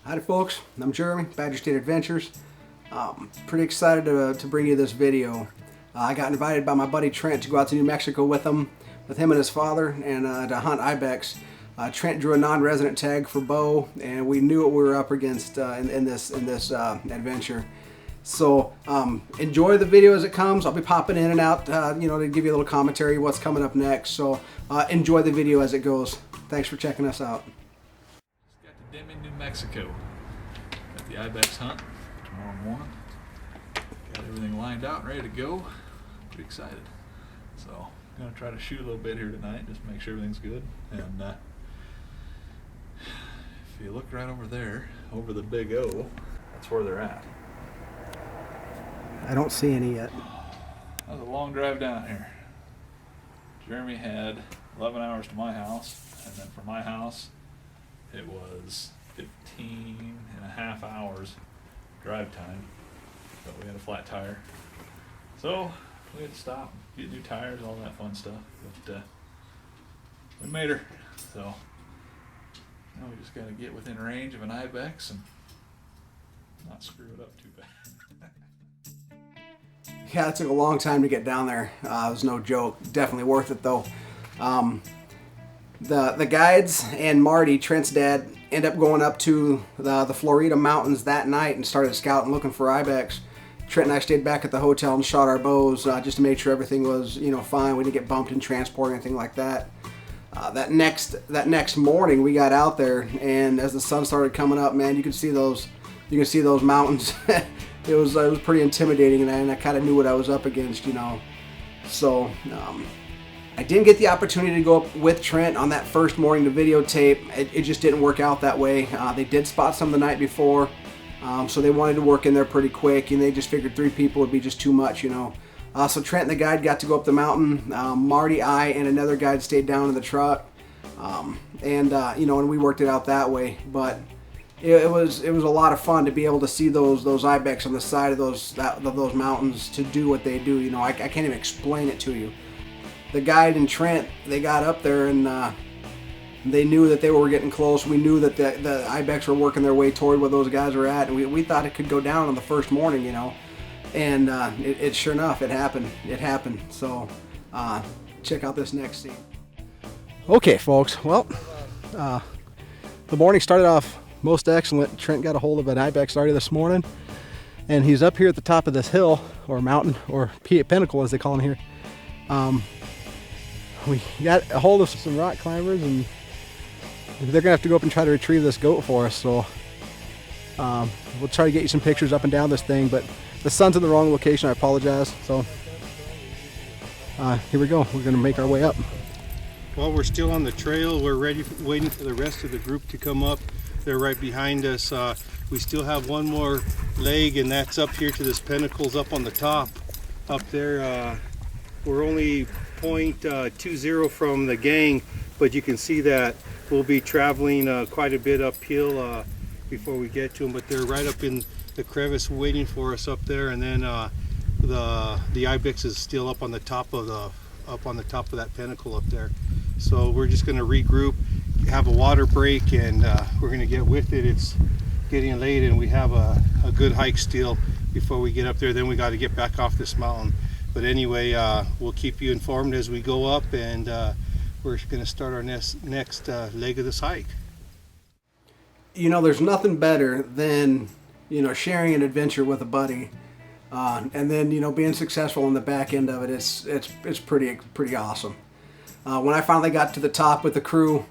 Howdy folks, I'm Jeremy, Badger State Adventures. Pretty excited to bring you this video. I got invited by my buddy Trent to go out to New Mexico with him and his father, and to hunt Ibex. Trent drew a non-resident tag for bow, and we knew what we were up against in this adventure. So enjoy the video as it comes. I'll be popping in and out, to give you a little commentary what's coming up next. So enjoy the video as it goes. Thanks for checking us out. Just got to Deming, New Mexico. Got the Ibex hunt tomorrow morning. Got everything lined out and ready to go. Pretty excited. So I'm gonna try to shoot a little bit here tonight, just to make sure everything's good. And if you look right over there, over the big O, that's where they're at. I don't see any yet. That was a long drive down here. Jeremy had 11 hours to my house, and then from my house it was 15 and a half hours drive time, but we had a flat tire, so we had to stop, get new tires, all that fun stuff, but we made her. So now we just got to get within range of an Ibex and not screw it up too bad. Yeah, it took a long time to get down there. It was no joke. Definitely worth it though. The guides and Marty, Trent's dad, end up going up to the Florida mountains that night and started scouting looking for Ibex. Trent and I stayed back at the hotel and shot our bows just to make sure everything was fine. We didn't get bumped in transport or anything like that. That next morning we got out there, and as the sun started coming up, man, you could see those mountains. It was pretty intimidating, and I kind of knew what I was up against, So I didn't get the opportunity to go up with Trent on that first morning to videotape. It just didn't work out that way. They did spot some the night before, so they wanted to work in there pretty quick, and they just figured 3 people would be just too much, So Trent and the guide got to go up the mountain. Marty, I, and another guide stayed down in the truck, and we worked it out that way. But it was a lot of fun to be able to see those Ibex on the side of those mountains to do what they do. I can't even explain it to you. The guide and Trent, they got up there, and they knew that they were getting close. We knew that the Ibex were working their way toward where those guys were at, and we thought it could go down on the first morning, and it sure enough, it happened. So check out this next scene. Okay folks, well, the morning started off most excellent. Trent got a hold of an Ibex already this morning, and he's up here at the top of this hill or mountain or pinnacle as they call them here. We got a hold of some rock climbers, and they're gonna have to go up and try to retrieve this goat for us. So we'll try to get you some pictures up and down this thing, but the sun's in the wrong location. I apologize. So here we go. We're gonna make our way up. Well, we're still on the trail. We're ready, waiting for the rest of the group to come up. They're right behind us. We still have one more leg, and that's up here to this pinnacles up on the top. Up there, we're only 0.20 from the gang, but you can see that we'll be traveling quite a bit uphill before we get to them. But they're right up in the crevice waiting for us up there, and then the Ibex is still up on the top of that pinnacle up there. So we're just going to regroup, have a water break, and we're going to get with it. It's getting late, and we have a good hike still before we get up there. Then we got to get back off this mountain. But anyway, we'll keep you informed as we go up, and we're going to start our next leg of this hike. There's nothing better than sharing an adventure with a buddy, and then being successful on the back end of it. It's pretty awesome. When I finally got to the top with the crew,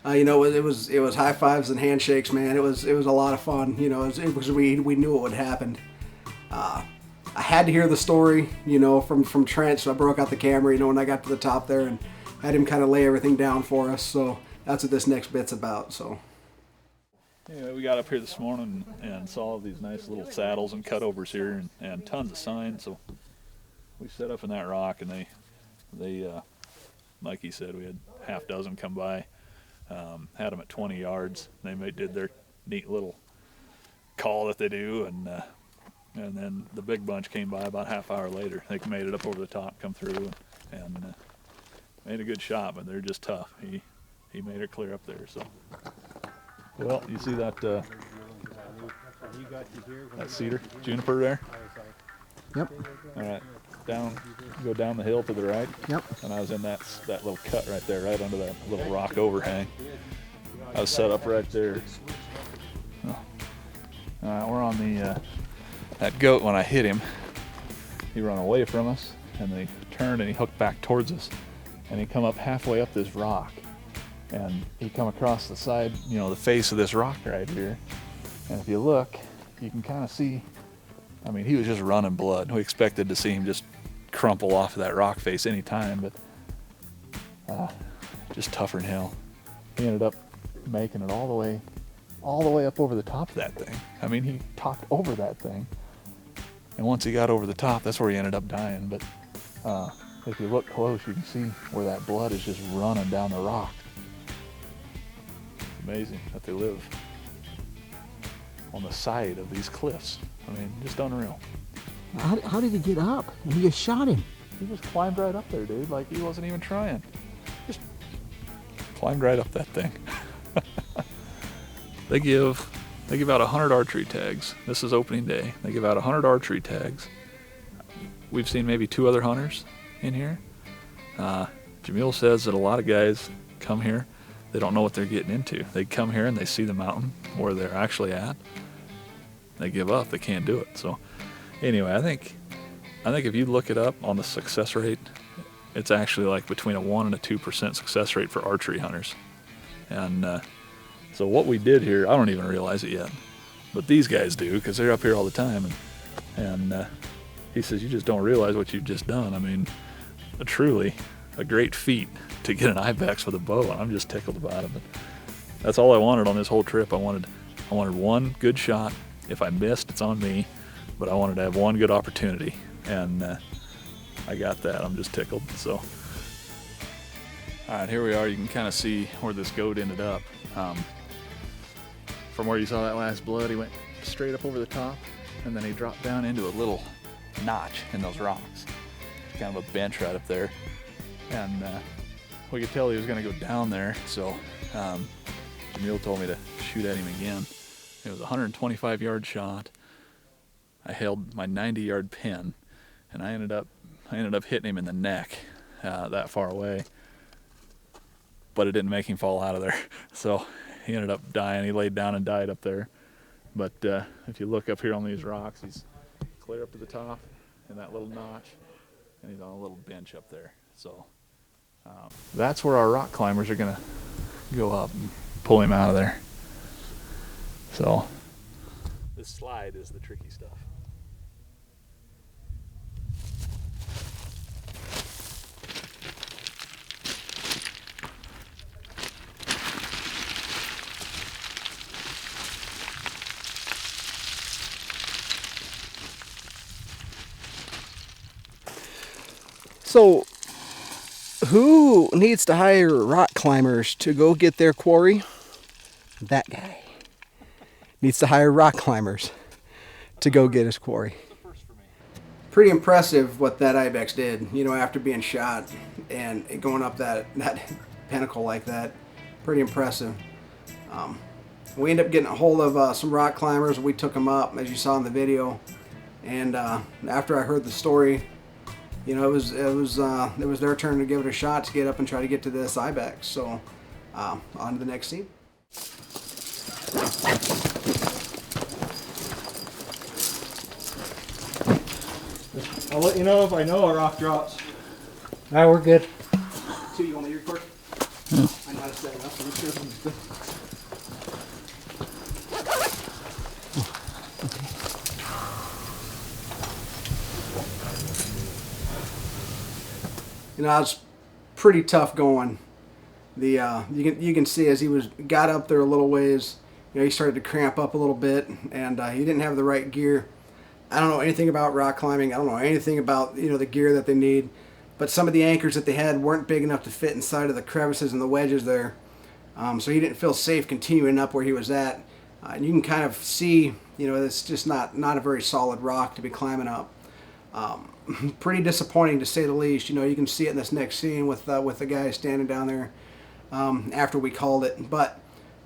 it was high fives and handshakes, man. It was a lot of fun, because we knew what would happen. I had to hear the story, from Trent, so I broke out the camera, when I got to the top there, and had him kind of lay everything down for us. So that's what this next bit's about. So anyway, we got up here this morning and saw these nice little saddles and cutovers here, and tons of signs. So we set up in that rock, and they like he said, we had half dozen come by, had them at 20 yards. They did their neat little call that they do, and then the big bunch came by about half hour later. They made it up over the top, come through, and made a good shot, but they're just tough. He made it clear up there. So, well, you see That cedar, juniper there. Yep. All right, go down the hill to the right. Yep. And I was in that little cut right there, right under that little rock overhang. I was set up right there. Oh. All right, we're on the that goat. When I hit him, he ran away from us, and then he turned and he hooked back towards us, and he come up halfway up this rock, and he come across the side, you know, the face of this rock right here. And if you look, you can kind of see, I mean, he was just running blood. We expected to see him just crumple off of that rock face any time, but just tougher than hell. He ended up making it all the way up over the top of that thing. I mean, he topped over that thing. And once he got over the top, that's where he ended up dying. But if you look close, you can see where that blood is just running down the rock. It's amazing that they live on the side of these cliffs. I mean, just unreal. How did he get up? And you just shot him. He just climbed right up there, dude. Like he wasn't even trying. Just climbed right up that thing. They give out 100 archery tags. This is opening day. They give out 100 archery tags. We've seen maybe 2 other hunters in here. Jamil says that a lot of guys come here, they don't know what they're getting into. They come here and they see the mountain where they're actually at. They give up. They can't do it. So anyway, I think if you look it up on the success rate, it's actually like between a 1% and a 2% success rate for archery hunters. And so what we did here, I don't even realize it yet, but these guys do, because they're up here all the time. And he says, you just don't realize what you've just done. I mean, truly a great feat to get an Ibex with a bow, and I'm just tickled about it. But that's all I wanted on this whole trip. I wanted one good shot. If I missed, it's on me, but I wanted to have one good opportunity, and I got that. I'm just tickled. So, all right, here we are. You can kind of see where this goat ended up. From where you saw that last blood, he went straight up over the top, and then he dropped down into a little notch in those rocks. Kind of a bench right up there. And we could tell he was going to go down there, so Jamil told me to shoot at him again. It was a 125-yard shot. I held my 90-yard pin, and I ended up hitting him in the neck that far away, but it didn't make him fall out of there. So he ended up dying. He laid down and died up there. But if you look up here on these rocks, he's clear up to the top in that little notch, and he's on a little bench up there. So that's where our rock climbers are gonna go up and pull him out of there. So this slide is the tricky stuff. So, who needs to hire rock climbers to go get their quarry? That guy needs to hire rock climbers to go get his quarry. Pretty impressive what that Ibex did, you know, after being shot and going up that pinnacle like that. Pretty impressive. We ended up getting a hold of some rock climbers. We took them up, as you saw in the video. And after I heard the story, you know, it was their turn to give it a shot to get up and try to get to this Ibex. So on to the next scene. I'll let you know if I know a rock drops. All right, we're good. So you want me to record? Yeah. I know how to set it up. So make sure everything's good. You know, it's pretty tough going. The you can see as he got up there a little ways, you know, he started to cramp up a little bit, and he didn't have the right gear. I don't know anything about rock climbing. I don't know anything about, you know, the gear that they need, but some of the anchors that they had weren't big enough to fit inside of the crevices and the wedges there, so he didn't feel safe continuing up where he was at. And you can kind of see, you know, it's just not a very solid rock to be climbing up. Pretty disappointing to say the least. You know, you can see it in this next scene with the guy standing down there after we called it. But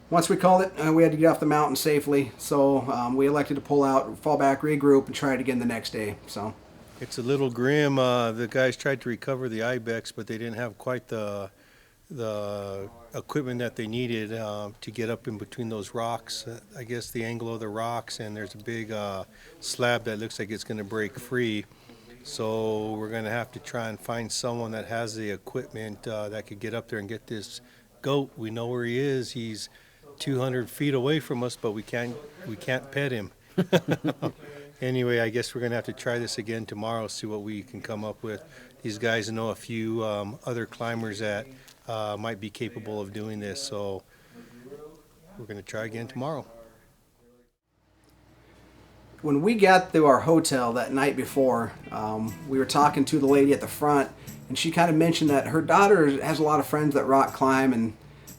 once we called it, we had to get off the mountain safely, so we elected to pull out, fall back, regroup, and try it again the next day. So it's a little grim. The guys tried to recover the Ibex, but they didn't have quite the equipment that they needed to get up in between those rocks. I guess the angle of the rocks, and there's a big slab that looks like it's going to break free. So we're going to have to try and find someone that has the equipment that could get up there and get this goat. We know where he is. He's 200 feet away from us, but we can't pet him. Anyway, I guess we're going to have to try this again tomorrow, see what we can come up with. These guys know a few other climbers that might be capable of doing this, so we're going to try again tomorrow. When we got to our hotel that night before, we were talking to the lady at the front, and she kind of mentioned that her daughter has a lot of friends that rock climb, and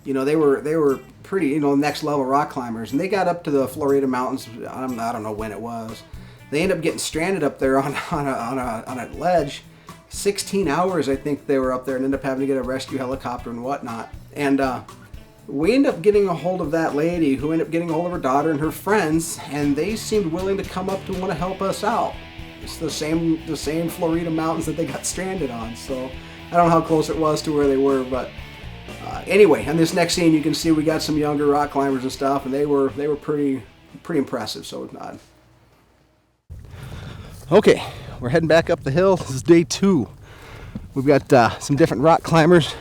they were pretty next level rock climbers, and they got up to the Florida mountains. I don't know when it was. They ended up getting stranded up there on a ledge. 16 hours, I think they were up there, and ended up having to get a rescue helicopter and whatnot. And we ended up getting a hold of that lady, who ended up getting a hold of her daughter and her friends, and they seemed willing to come up to want to help us out. It's the same Florida mountains that they got stranded on. So I don't know how close it was to where they were, but anyway, on this next scene, you can see we got some younger rock climbers and stuff, and they were pretty impressive. So okay, we're heading back up the hill. This is day 2. We've got some different rock climbers,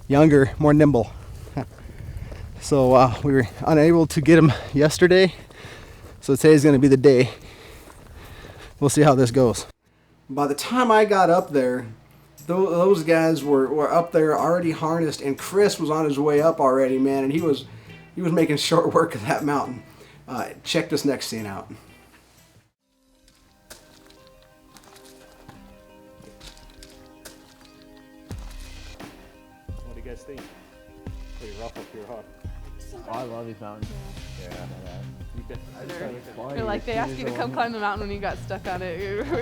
younger, more nimble. So we were unable to get them yesterday, so today's going to be the day. We'll see how this goes. By the time I got up there, those guys were up there already harnessed, and Chris was on his way up already, man, and he was making short work of that mountain. Check this next scene out. What do you guys think? Pretty rough up here, huh? Oh, I love these mountains. Yeah. They're like, they asked you to come climb the mountain when you got stuck on it. He wasn't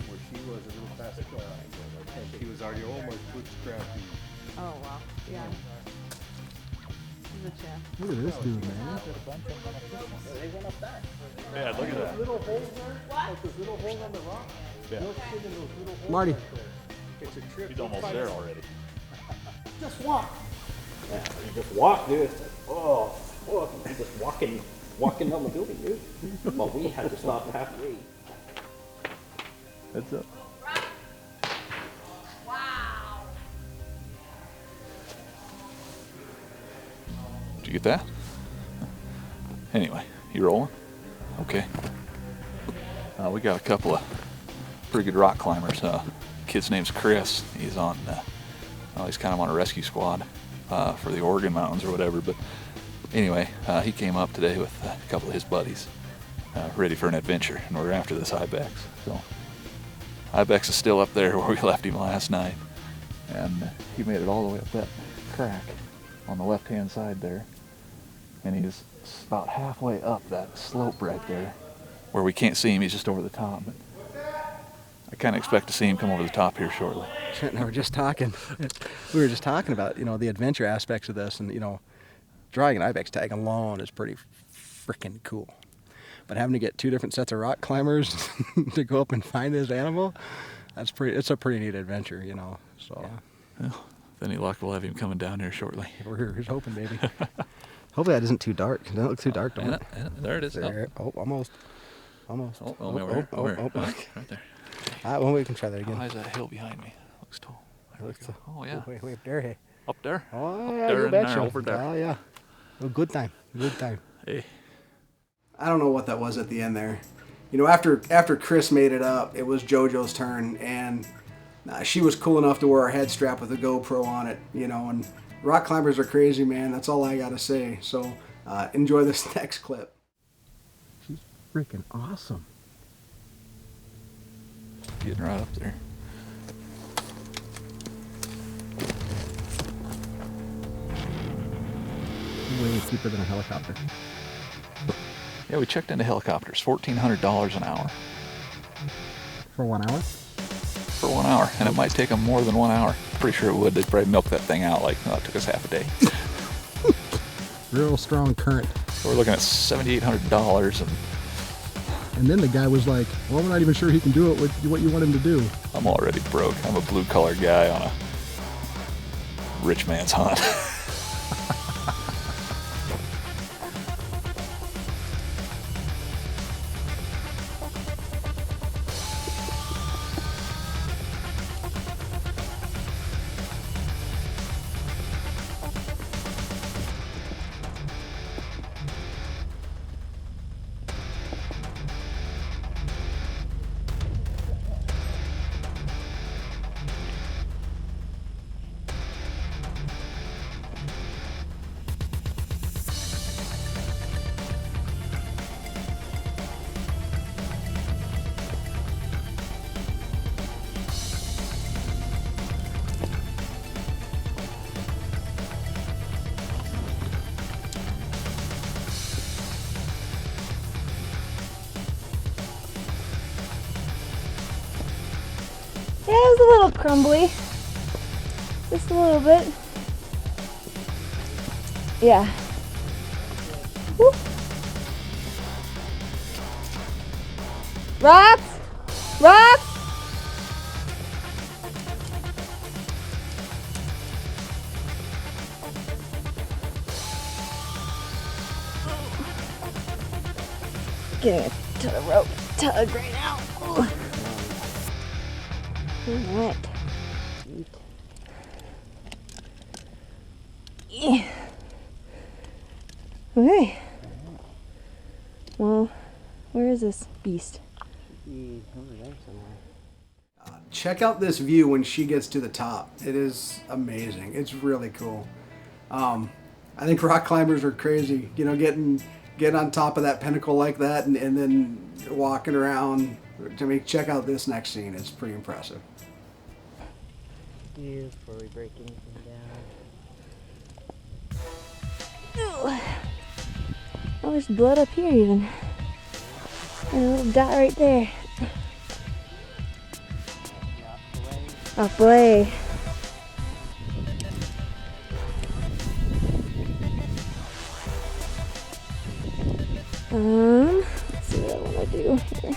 where she was a little past. He was already almost bootstrapped. Oh, wow. Yeah. He's a champ. Look at this dude, man. Yeah, look at that. Little holes there? What? Like those little holes on the rock? Yeah. No shit in those little holes. Marty. It's a trip. He's almost there already. Just walk. Yeah, you just walk, dude. Oh, just walking down the building, dude. But we had to stop halfway. Heads up. Wow. Did you get that? Anyway, you rolling? Okay. We got a couple of pretty good rock climbers. Kid's name's Chris. He's he's kind of on a rescue squad for the Oregon mountains or whatever. But anyway, he came up today with a couple of his buddies, ready for an adventure, and we're after this Ibex. So Ibex is still up there where we left him last night, and he made it all the way up that crack on the left-hand side there, and he's about halfway up that slope right there, where we can't see him. He's just over the top. But I kind of expect to see him come over the top here shortly. Trent and I were just talking. We were just talking about, the adventure aspects of this, and, drawing an Ibex tag alone is pretty freaking cool. But having to get 2 different sets of rock climbers to go up and find this animal, it's a pretty neat adventure, so. Yeah. Well, with any luck, we'll have him coming down here shortly. We're hoping, baby. Hopefully that isn't too dark. It doesn't look too dark, don't it? There it is. There. Oh, almost. Right there. Well, we can try that again. How high is that hill behind me? Looks tall. There we go. Oh, yeah. Wait, there, hey. Up there? Oh, Up yeah, there you and betcha. there, over there. Oh, yeah. Well, good time. Hey. I don't know what that was at the end there. After Chris made it up, it was JoJo's turn, and she was cool enough to wear her head strap with a GoPro on it, and rock climbers are crazy, man. That's all I gotta say. So enjoy this next clip. She's freaking awesome. Getting right up there. Way cheaper than a helicopter. Yeah, we checked into helicopters. $1,400 an hour. For 1 hour? For for 1 hour, and it might take them more than 1 hour. Pretty sure it would. They'd probably milk that thing out like, oh, it took us half a day. Real strong current. So we're looking at $7,800, And then the guy was like, well, we're not even sure he can do it with what you want him to do. I'm already broke. I'm a blue-collar guy on a rich man's hunt. Yeah, it was a little crumbly. Just a little bit. Yeah. Woo. Rocks! Rocks! Getting to the rope tug right now. Ooh. Alright. Yeah. Okay. Well, where is this beast? Check out this view when she gets to the top. It is amazing. It's really cool. I think rock climbers are crazy. You know, getting on top of that pinnacle like that and then walking around. I mean, check out this next scene. It's pretty impressive. Before we break anything down. Ooh. Oh, there's blood up here even. And a little dot right there. Oh boy. Let's see what I want to do here.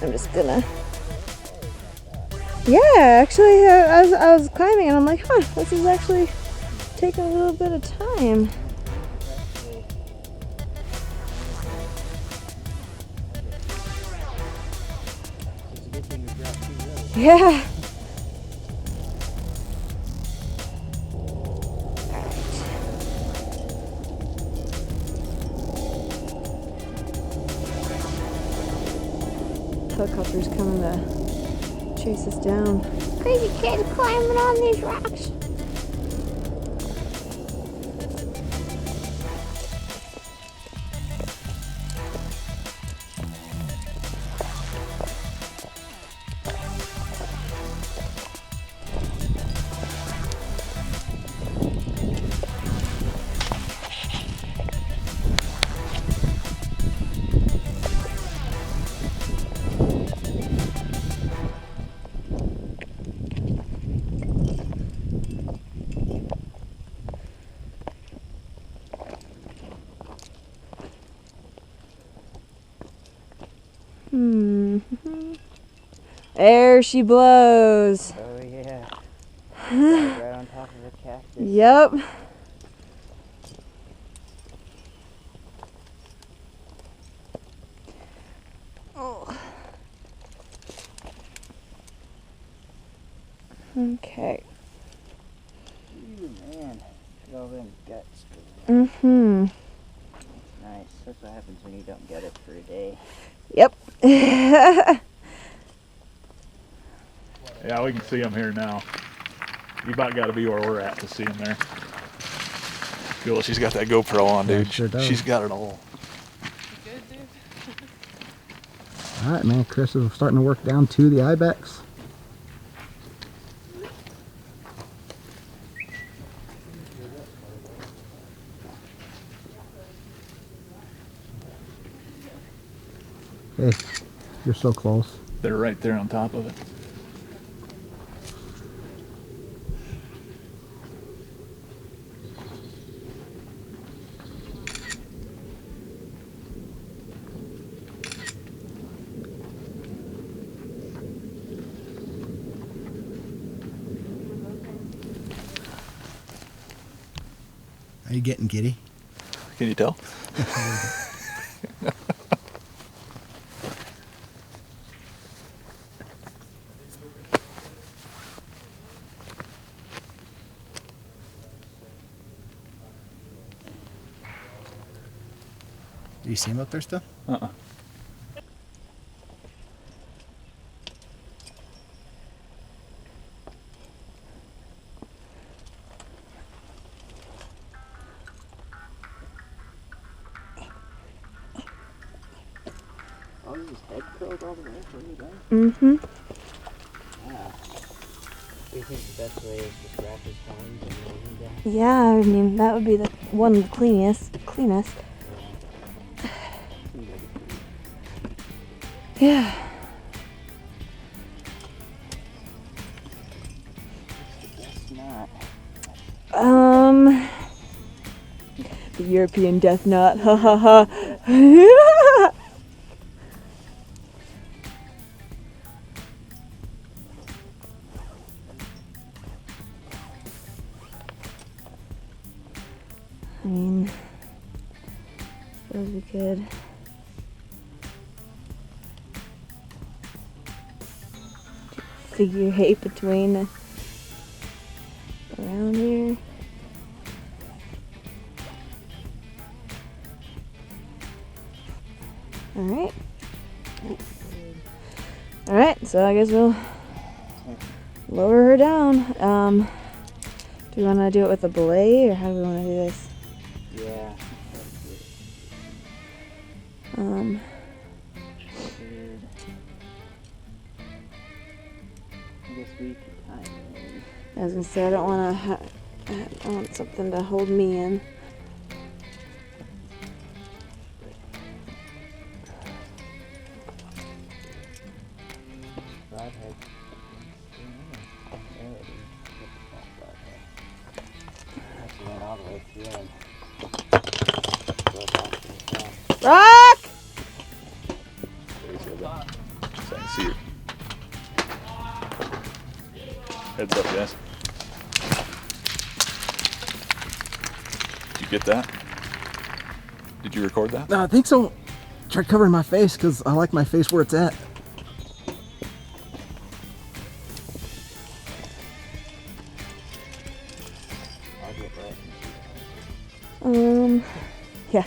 I'm just gonna. Yeah, actually, I was climbing and I'm like, huh, this is actually taking a little bit of time. Yeah. Helicopter's coming to chase us down. Crazy kid climbing on these rocks. There she blows. Oh yeah. Right on top of a cactus. Yep. Oh. Okay. Ooh, man. Look at all them guts. Mm-hmm. Nice. That's what happens when you don't get it for a day. Yep. Yeah, we can see them here now. You about got to be where we're at to see them there. Cool, she's got that GoPro on, dude. Yeah, sure does. She's got it all. Good, dude. All right, man. Chris is starting to work down to the Ibex. Hey, you're so close. They're right there on top of it. Are you getting giddy? Can you tell? Do you see him up there still? Uh-uh. Oh, his head curled all the way for you guys? Mm-hmm. Yeah. Do you think the best way is just wrap his horns and roll him down? Yeah, I mean, that would be the one of the cleanest. Yeah. Guess not. The European death knot. Ha ha ha. I mean, suppose we could. Figure eight between around here. Alright. Alright, so I guess we'll lower her down. Do we want to do it with a belay, or how do we want to do this? Yeah. I guess we could kind of. I was gonna say I don't want to. I want something to hold me in. Broadhead. Actually went all the way through and go back to the top. Rock! So I can see it. Heads up, guys. Did you get that? Did you record that? I think so. Try covering my face because I like my face where it's at. I'll get right. Yeah.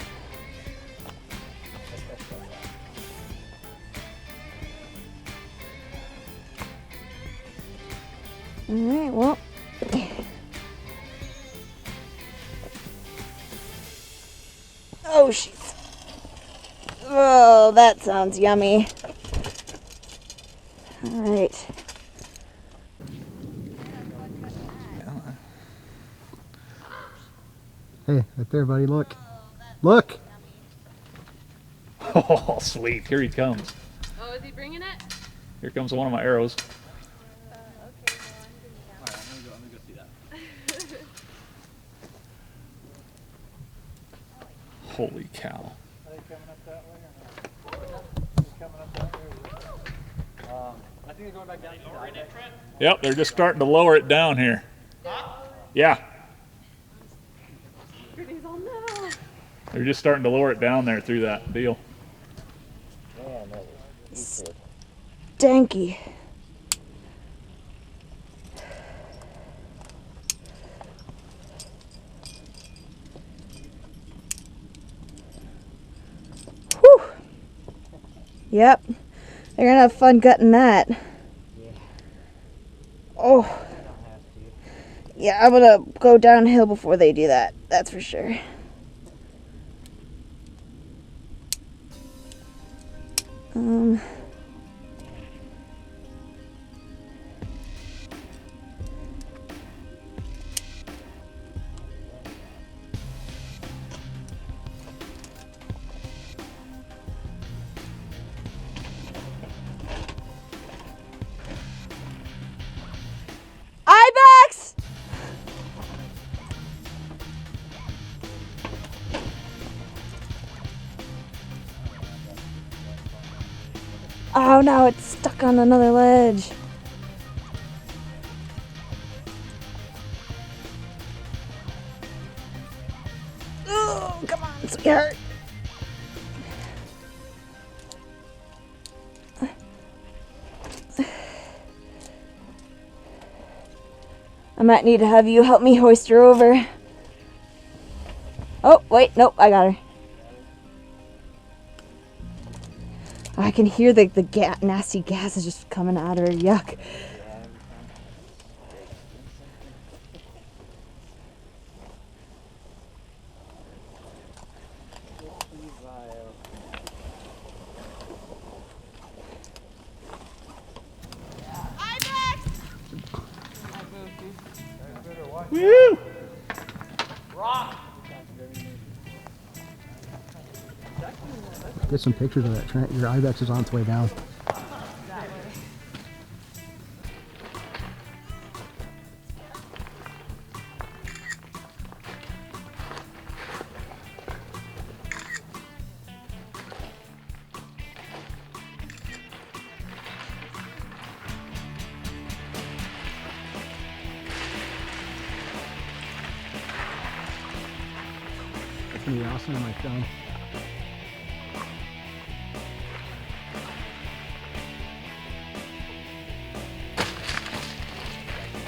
Alright, well. Oh, shit. Oh, that sounds yummy. Alright. Hey, right there, buddy. Look. Look. Oh, sweet. Here he comes. Oh, is he bringing it? Here comes one of my arrows. Okay, well, I'm gonna go see that. Holy cow. Are they coming up that way or not? They're coming up that way. I think they're going back down to the Ibex. Yep, they're just starting to lower it down here. Yeah, oh no. they're just starting to lower it down there through that deal. Yeah, no. He's good. Danky. Whew. Yep. They're gonna have fun gutting that. Yeah. Oh. I don't have to. Yeah, I'm gonna go downhill before they do that. That's for sure. no, no, it's stuck on another ledge. Oh, come on, sweetheart. I might need to have you help me hoist her over. Oh, wait, nope, I got her. I can hear the nasty gases just coming out of her. Yuck. Woo! Get some pictures of that, Trent. Your Ibex is on its way down. That's gonna be awesome on my phone.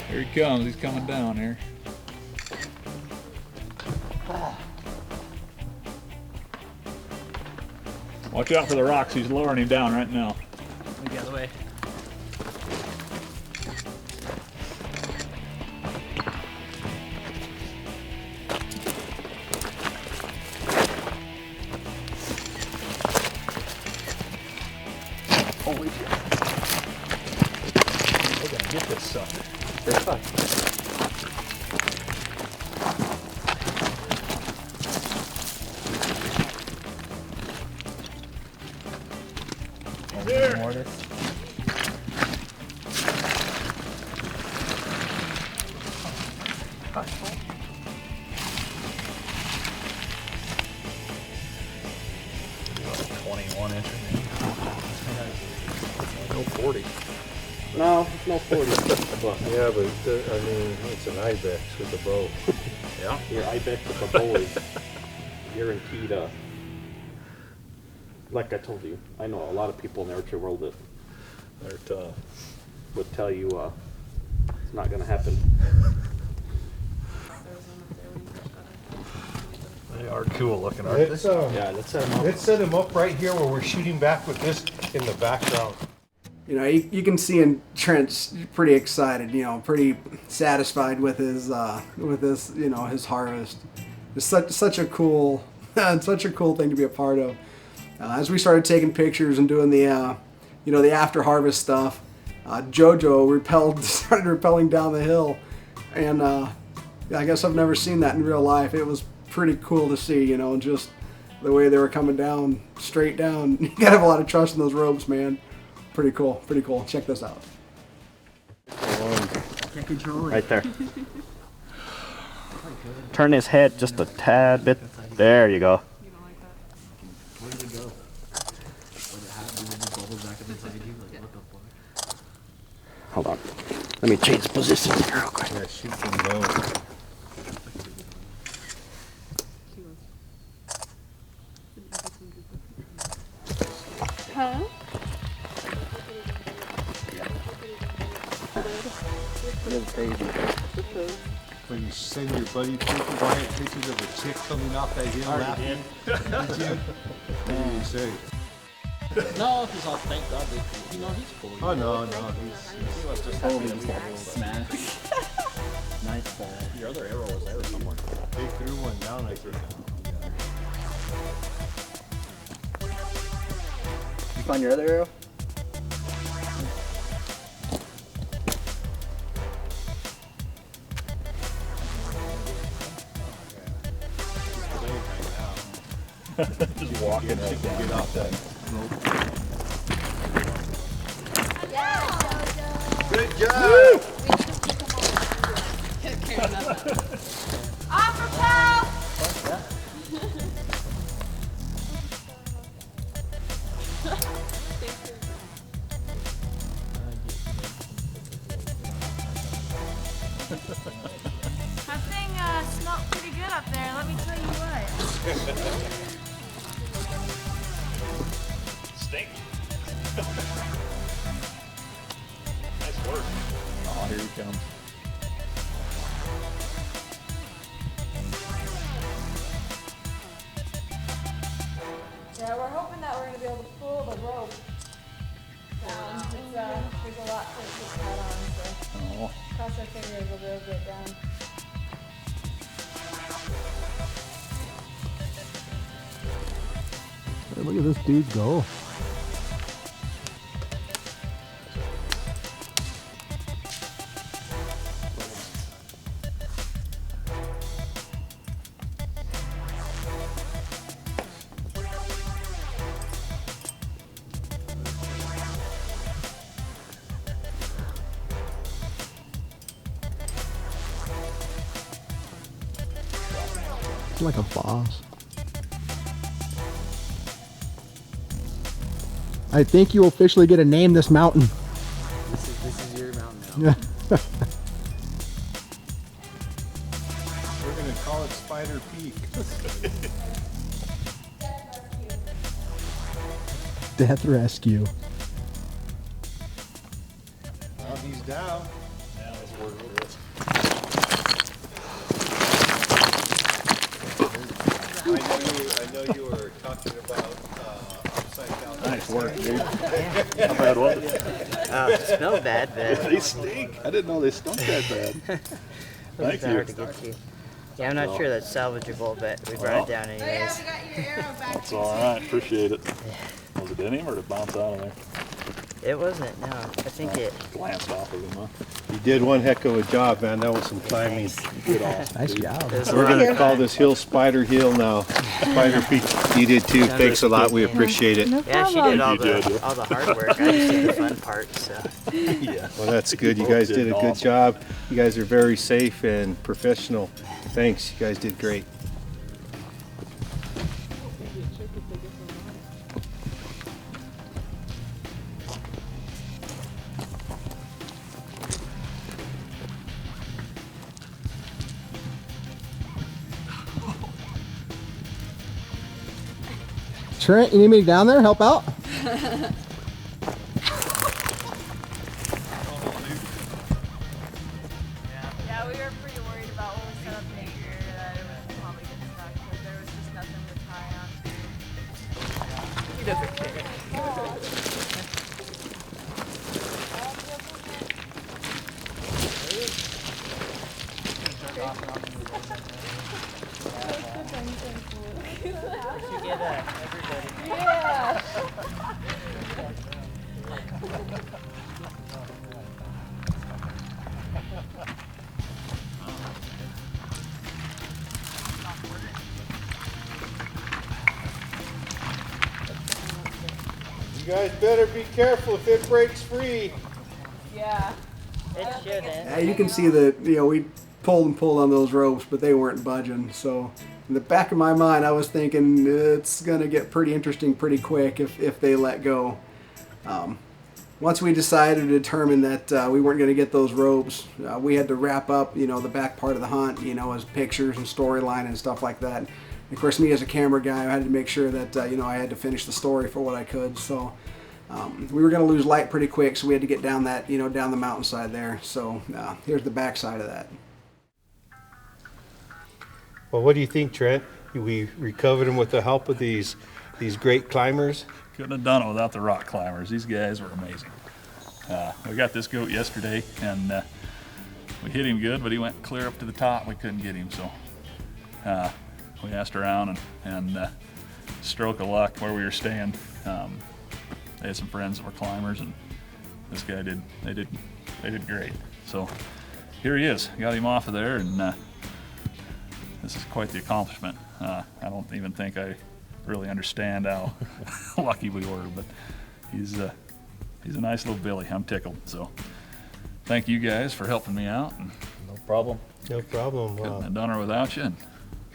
Here he comes. He's coming down here. Watch out for the rocks. He's lowering him down right now. Move the other way. Holy shit. I gotta get this sucker. You're fine. There. Mortar. No 40. No, it's no 40. Yeah, but I mean, it's an Ibex with a bow. Yeah. Your Ibex with a bow is guaranteed. Like I told you, I know a lot of people in the archery world that They're tough. would tell you it's not going to happen. They are cool looking, aren't they? Yeah, let's set them up. Let's set him up right here where we're shooting back with this in the background. You know, you can see in Trent's pretty excited, you know, pretty satisfied with his, you know, his harvest. It's such a cool, such a cool thing to be a part of. As we started taking pictures and doing the, you know, the after harvest stuff, Jojo started rappelling down the hill, and I guess I've never seen that in real life. It was pretty cool to see, you know, just the way they were coming down, straight down. You gotta have a lot of trust in those ropes, man. Pretty cool, pretty cool. Check this out. Can't control it. Right there. Turn his head just a tad bit. There you go. You don't like that? Where did it go? Was it hot? Did it just bubble back up inside you? Like, what the fuck? Hold on. Let me change position here real quick. Yeah, shoot from low. Huh? When you send your buddy pictures of a chick coming off that hill laughing. Did you? What do you say? No, he's all thank God. You know, he's cool. Oh, no, he's He was just happy to be Smash. Nice ball. Your other arrow was there somewhere. they threw one down, I think. You find your other arrow? Just walking right down. Get off that rope. Good job! That thing smelled pretty good up there, let me tell you what. Stink. Nice work. Oh, here he comes. Yeah, we're hoping that we're going to be able to pull the rope down. It's, there's a lot to put that on, so cross our fingers we'll be able to get it down. Hey, look at this dude go. Like a boss. I think you officially get to name this mountain. This is your mountain now. We're gonna call it Spider Peak. Death rescue. Well, he's down. Now let's work with this. I know you were talking about upside down. Nice work, dude. How bad was it? It smelled bad, but They stink. I didn't know they stunk that bad. Thank hard to you. get to. Yeah, I'm not sure that's salvageable, but we brought it down anyways. That's all right. Appreciate it. Was it in him or did it bounce out of there? It wasn't, no. I think it. Glanced off of him, huh? You did one heck of a job, man. That was some climbing. Good off. Nice job. It was a We're lot gonna of call fun. this hill Spider Hill now. Spider Peak. You did too. Thanks a lot. We appreciate it. No Yeah, she problem. did all You did, yeah. all the hard work. I just did the fun part, so. Yeah. Well, that's good. You guys did a good job. You guys are very safe and professional. Thanks. You guys did great. Trent, you need me down there help out? Yeah, we were pretty worried about when we set up the anchor that it would probably get stuck because there was just nothing to tie on to. He doesn't care. You get everybody. Yeah. You guys better be careful if it breaks free. Yeah. It shouldn't. Yeah, you can see that, we pulled and pulled on those ropes, but they weren't budging. So in the back of my mind, I was thinking it's going to get pretty interesting pretty quick if they let go. Once we decided to determine that we weren't going to get those ropes, we had to wrap up, the back part of the hunt, as pictures and storyline and stuff like that. And of course, me as a camera guy, I had to make sure that, I had to finish the story for what I could. So we were going to lose light pretty quick, so we had to get down that, down the mountainside there. So here's the back side of that. Well, what do you think, Trent? We recovered them with the help of these great climbers. Couldn't have done it without the rock climbers. These guys were amazing. We got this goat yesterday, and we hit him good, but he went clear up to the top. We couldn't get him, so we asked around and stroke of luck where we were staying. They had some friends that were climbers, and this guy they did great. So here he is. Got him off of there, and this is quite the accomplishment. I don't even think I really understand how lucky we were, but he's a nice little Billy. I'm tickled. So thank you guys for helping me out. And No problem. No problem. couldn't have done it without you. And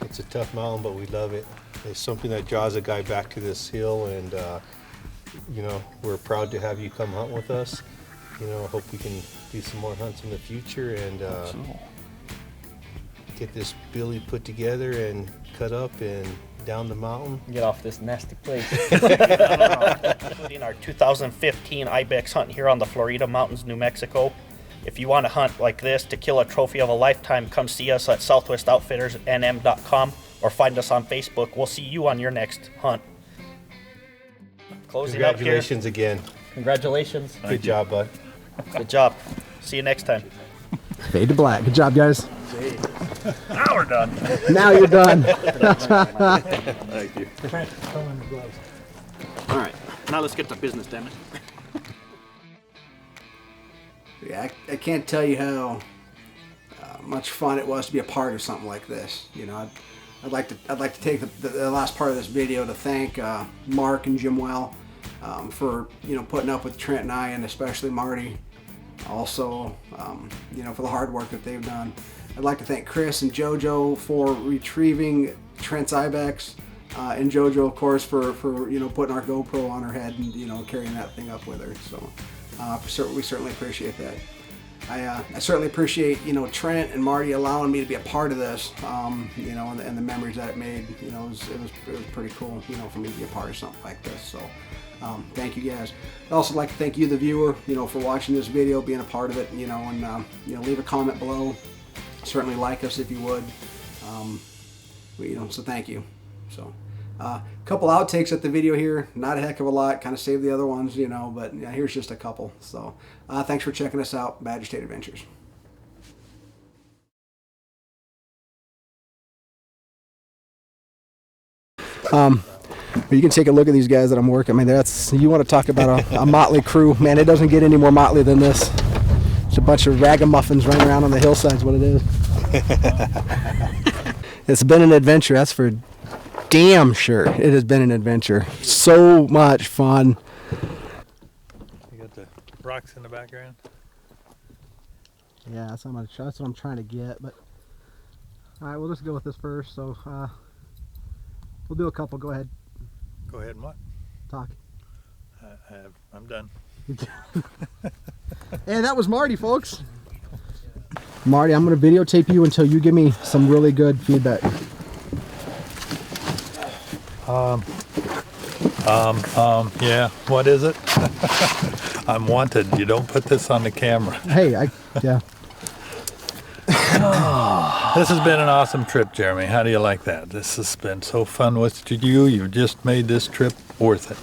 It's a tough mountain, but we love it. It's something that draws a guy back to this hill, and we're proud to have you come hunt with us. Hope we can do some more hunts in the future, and so get this billy put together and cut up and down the mountain. Get off this nasty place. Including our 2015 Ibex hunt here on the Florida Mountains, New Mexico. If you want to hunt like this to kill a trophy of a lifetime, come see us at southwestoutfittersnm.com or find us on Facebook. We'll see you on your next hunt. Closing up here. Congratulations again. Congratulations. Good job, bud. Good job. See you next time. Fade to black. Good job, guys. Now we're done. Now you're done. Thank you. All right, now let's get to business, damn it. Yeah, I can't tell you how much fun it was to be a part of something like this. You know, I'd like to take the last part of this video to thank Mark and Jim Well for putting up with Trent and I, and especially Marty. Also, for the hard work that they've done. I'd like to thank Chris and JoJo for retrieving Trent's Ibex, and JoJo, of course, for putting our GoPro on her head and carrying that thing up with her. So we certainly appreciate that. I certainly appreciate Trent and Marty allowing me to be a part of this, and the memories that it made. It was pretty cool, for me to be a part of something like this. So. Thank you guys. I'd also like to thank you, the viewer, for watching this video, being a part of it, and leave a comment below. Certainly like us if you would. So thank you. So, a couple outtakes at the video here. Not a heck of a lot. Kind of saved the other ones, but here's just a couple. So, thanks for checking us out, Badger State Adventures. You can take a look at these guys that I'm working. I mean, you want to talk about a motley crew. Man, it doesn't get any more motley than this. It's a bunch of ragamuffins running around on the hillsides, what it is. It's been an adventure, that's for damn sure. It has been an adventure. So much fun. You got the rocks in the background? Yeah, that's what I'm trying to get. But all right, we'll just go with this first. So we'll do a couple. Go ahead. Go ahead and what? Talk. I'm done. Hey, that was Marty, folks. Marty, I'm going to videotape you until you give me some really good feedback. Yeah, what is it? I'm wanted. You don't put this on the camera. Hey, yeah. This has been an awesome trip, Jeremy. How do you like that? This has been so fun with you. You've just made this trip worth it.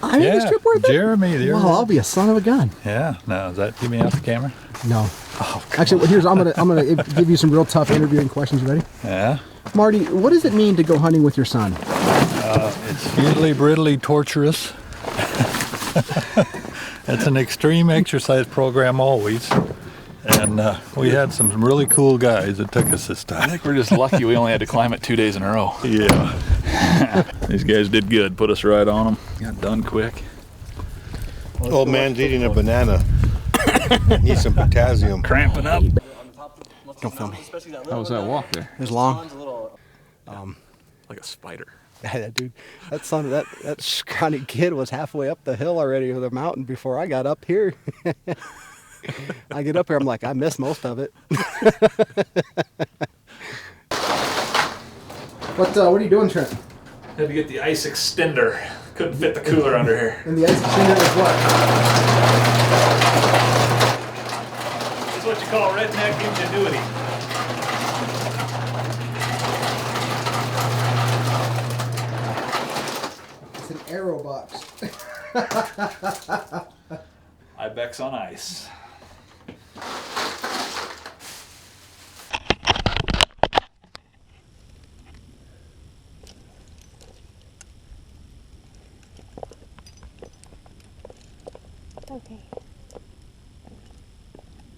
I made this trip worth it? Jeremy. Well, I'll be a son of a gun. Yeah. Now, is that you me off the camera? No. Oh, actually, I'm gonna give you some real tough interviewing questions. You ready? Yeah. Marty, what does it mean to go hunting with your son? It's usually brutally torturous. It's an extreme exercise program always. And we had some really cool guys that took us this time. I think we're just lucky we only had to climb it 2 days in a row. Yeah. These guys did good. Put us right on them. Got done quick. Old man's eating a banana. Needs some potassium. Cramping up. Don't film me. How was that walk there? It was long. Like a spider. Yeah, dude, that scrawny kid was halfway up the hill already, or the mountain, before I got up here. I get up here, I'm like, I missed most of it. What are you doing, Trent? Had to get the ice extender. Couldn't fit the cooler under here. And the ice extender is what? This is what you call redneck ingenuity. It's an arrow box. Ibex on ice. Okay.